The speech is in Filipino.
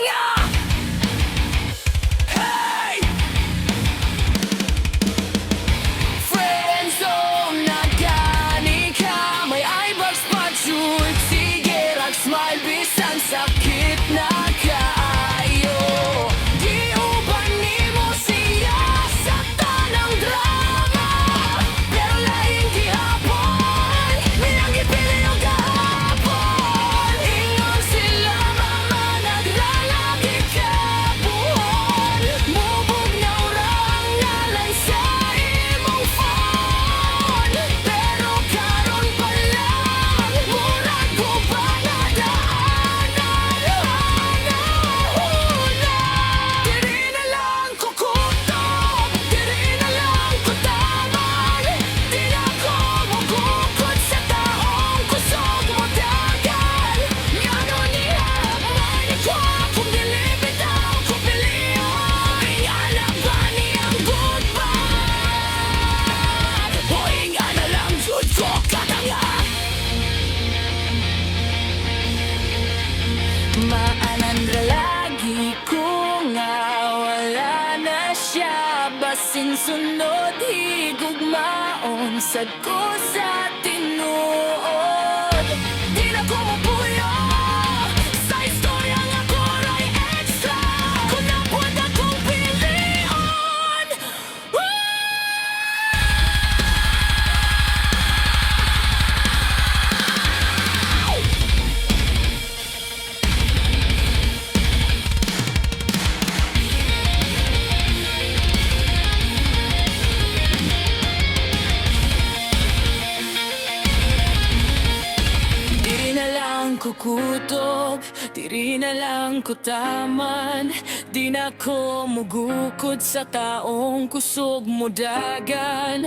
katanga. Hey! Friendzone na gani ka, may eyebags pa shoot. Sige lang smile bisan sakit na kaayo. Di uban nimo siya sa tanang drama, pero laing gihapon minang ipili yung kahapon. Ingon sila mama naglalaki ka buhon, mubog na orang nalay sa imong phone. Pero karon pa lang murag ko ba nadaanan huna. Diri na lang ko kutob, diri na lang ko taman. Di na ko mugukod sa taong kusog mo dagan. Ngano niya manikwa kung dili bitaw ko piliyon. Alam ba niyang goodbye? Hoy nga na lang jud ko katanga. Maanan ra lagi ko nga wala na siya, basin sunod higugmaon sad ko sa tinuod. Di na ko mapuyo sa istorya nga koray extra, kung nabuhat akong pilion. Diri na lang ko kutob, diri na lang ko taman. Di na ko mugukod sa taong kusog mo dagan.